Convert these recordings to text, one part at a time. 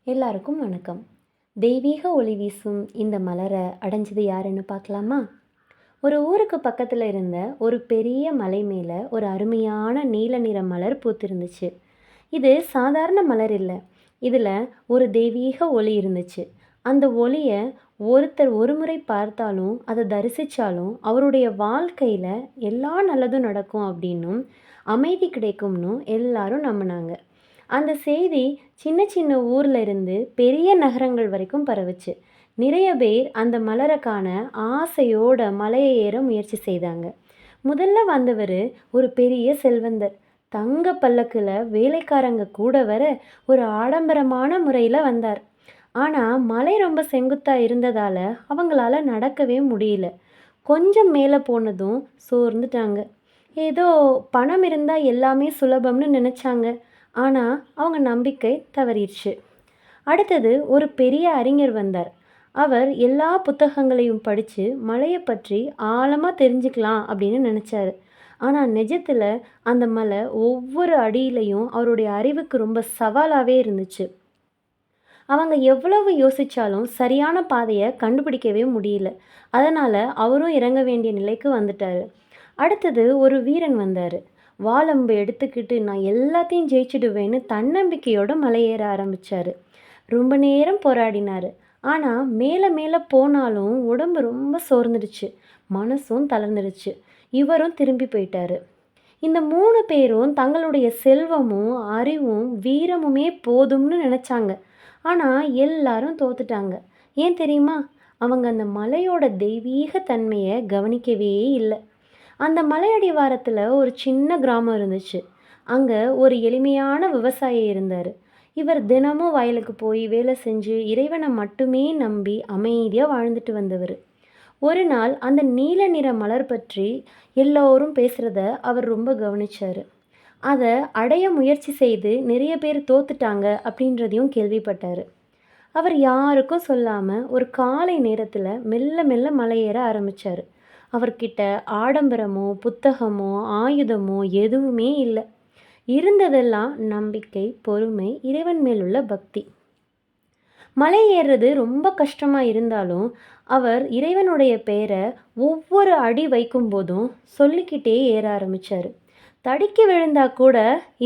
எல்லாருக்கும் வணக்கம். தெய்வீக ஒளி வீசும் இந்த மலரை அடைஞ்சது யாருன்னு பார்க்கலாமா? ஒரு ஊருக்கு பக்கத்தில் இருந்த ஒரு பெரிய மலை மேலே ஒரு அருமையான நீல நிற மலர் பூத்திருந்துச்சு. இது சாதாரண மலர் இல்லை, இதில் ஒரு தெய்வீக ஒளி இருந்துச்சு. அந்த ஒளியை ஒருத்தர் ஒரு முறை பார்த்தாலும் அதை தரிசித்தாலும் அவருடைய வாழ்க்கையில் எல்லா நல்லதும் நடக்கும் அப்படின்னும் அமைதி கிடைக்கும்னு எல்லாரும் நம்பினாங்க. அந்த செய்தி சின்ன சின்ன ஊர்ல இருந்து பெரிய நகரங்கள் வரைக்கும் பரவுச்சு. நிறைய பேர் அந்த மலரை காண ஆசையோட மலையை ஏற முயற்சி செய்தாங்க. முதல்ல வந்தவர் ஒரு பெரிய செல்வந்தர். தங்க பல்லக்குல வேலைக்காரங்க கூட வர ஒரு ஆடம்பரமான முறையில் வந்தார். ஆனால் மலை ரொம்ப செங்குத்தா இருந்ததால அவங்களால நடக்கவே முடியல. கொஞ்சம் மேலே போனதும் சோர்ந்துட்டாங்க. ஏதோ பணம் இருந்தால் எல்லாமே சுலபம்னு நினச்சாங்க. ஆனால் அவங்க நம்பிக்கை தவறிடுச்சு. அடுத்தது ஒரு பெரிய அறிஞர் வந்தார். அவர் எல்லா புத்தகங்களையும் படித்து மலையை பற்றி ஆழமாக தெரிஞ்சுக்கலாம் அப்படின்னு நினச்சாரு. ஆனால் நிஜத்தில் அந்த மலை ஒவ்வொரு அடியிலையும் அவருடைய அறிவுக்கு ரொம்ப சவாலாகவே இருந்துச்சு. அவங்க எவ்வளவு யோசித்தாலும் சரியான பாதையை கண்டுபிடிக்கவே முடியல. அதனால் அவரும் இறங்க வேண்டிய நிலைக்கு வந்துட்டார். அடுத்தது ஒரு வீரன் வந்தார். வாளம்பு எடுத்துக்கிட்டு நான் எல்லாத்தையும் ஜெயிச்சிடுவேன்னு தன்னம்பிக்கையோட மலையேற ஆரம்பித்தார். ரொம்ப நேரம் போராடினார். ஆனால் மேலே மேலே போனாலும் உடம்பு ரொம்ப சோர்ந்துடுச்சு, மனசும் தளர்ந்துடுச்சு. இவரும் திரும்பி போயிட்டாரு. இந்த 3 பேரும் தங்களுடைய செல்வமும் அறிவும் வீரமுமே போதும்னு நினச்சாங்க. ஆனால் எல்லாரும் தோத்துட்டாங்க. ஏன் தெரியுமா? அவங்க அந்த மலையோட தெய்வீக தன்மையை கவனிக்கவே இல்லை. அந்த மலையடிவாரத்தில் ஒரு சின்ன கிராமம் இருந்துச்சு. அங்கே ஒரு எளிமையான விவசாயி இருந்தார். இவர் தினமும் வயலுக்கு போய் வேலை செஞ்சு இறைவனை மட்டுமே நம்பி அமைதியாக வாழ்ந்துட்டு வந்தவர். ஒரு நாள் அந்த நீல நிற மலர் பற்றி எல்லோரும் பேசுகிறத அவர் ரொம்ப கவனிச்சார். அதை அடைய முயற்சி செய்து நிறைய பேர் தோத்துட்டாங்க அப்படின்றதையும் கேள்விப்பட்டார். அவர் யாருக்கும் சொல்லாமல் ஒரு காலை நேரத்தில் மெல்ல மெல்ல மலையேற ஆரம்பித்தார். அவர்கிட்ட ஆடம்பரமோ புத்தகமோ ஆயுதமோ எதுவுமே இல்லை. இருந்ததெல்லாம் நம்பிக்கை, பொறுமை, இறைவன் மேலுள்ள பக்தி. மலை ஏறுறது ரொம்ப கஷ்டமாக இருந்தாலும் அவர் இறைவனுடைய பெயரை ஒவ்வொரு அடி வைக்கும் போதும் சொல்லிக்கிட்டே ஏற ஆரம்பித்தார். தடுக்கி விழுந்தா கூட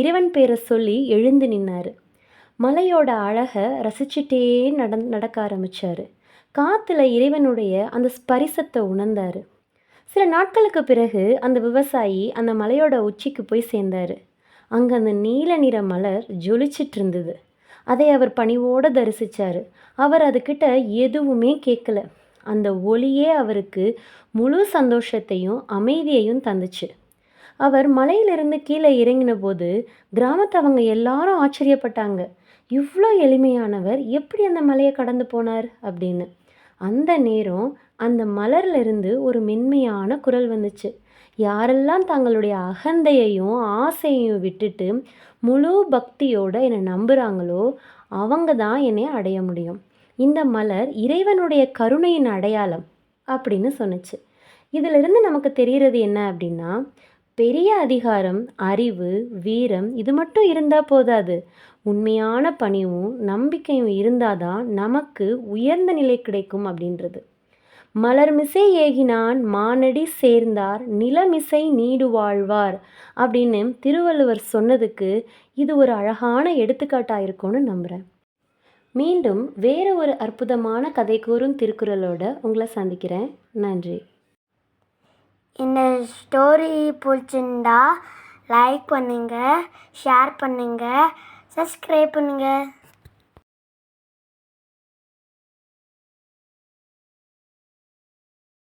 இறைவன் பேரை சொல்லி எழுந்து நின்னார். மலையோட அழகை ரசிச்சுட்டே நடக்க ஆரம்பித்தார். காற்றுல இறைவனுடைய அந்த ஸ்பரிசத்தை உணர்ந்தார். சில நாட்களுக்கு பிறகு அந்த விவசாயி அந்த மலையோட உச்சிக்கு போய் சேர்ந்தார். அங்கே அந்த நீல நிற மலர் ஜொலிச்சிட்டு இருந்தது. அதை அவர் பணிவோடு தரிசித்தார். அவர் அதுக்கிட்ட எதுவுமே கேட்கல. அந்த ஒளியே அவருக்கு முழு சந்தோஷத்தையும் அமைதியையும் தந்துச்சு. அவர் மலையிலிருந்து கீழே இறங்கின போது கிராமத்தவங்க எல்லாரும் ஆச்சரியப்பட்டாங்க. இவ்வளோ எளிமையானவர் எப்படி அந்த மலையை கடந்து போனார் அப்படின்னு. அந்த நேரம் அந்த மலர்லேருந்து ஒரு மென்மையான குரல் வந்துச்சு. யாரெல்லாம் தங்களுடைய அகந்தையையும் ஆசையையும் விட்டுட்டு முழு பக்தியோடு என்னை நம்புகிறாங்களோ அவங்க தான் என்னை அடைய முடியும். இந்த மலர் இறைவனுடைய கருணையின் அடையாளம் அப்படின்னு சொன்னுச்சு. இதிலிருந்து நமக்கு தெரிகிறது என்ன அப்படின்னா, பெரிய அதிகாரம், அறிவு, வீரம் இது மட்டும் இருந்தால் போதாது. உண்மையான பணிவும் நம்பிக்கையும் இருந்தால் தான் நமக்கு உயர்ந்த நிலை கிடைக்கும் அப்படின்றது. மலர்மிசை ஏகினான் மானடி சேர்ந்தார் நிலமிசை நீடு வாழ்வார் அப்படின்னு திருவள்ளுவர் சொன்னதுக்கு இது ஒரு அழகான எடுத்துக்காட்டாக இருக்கும்னு நம்புகிறேன். மீண்டும் வேறு ஒரு அற்புதமான கதை கூறும் திருக்குறளோட உங்களை சந்திக்கிறேன். நன்றி. இந்த ஸ்டோரி பிடிச்சிருந்தா லைக் பண்ணுங்கள், ஷேர் பண்ணுங்கள், சப்ஸ்கிரைப் பண்ணுங்கள்.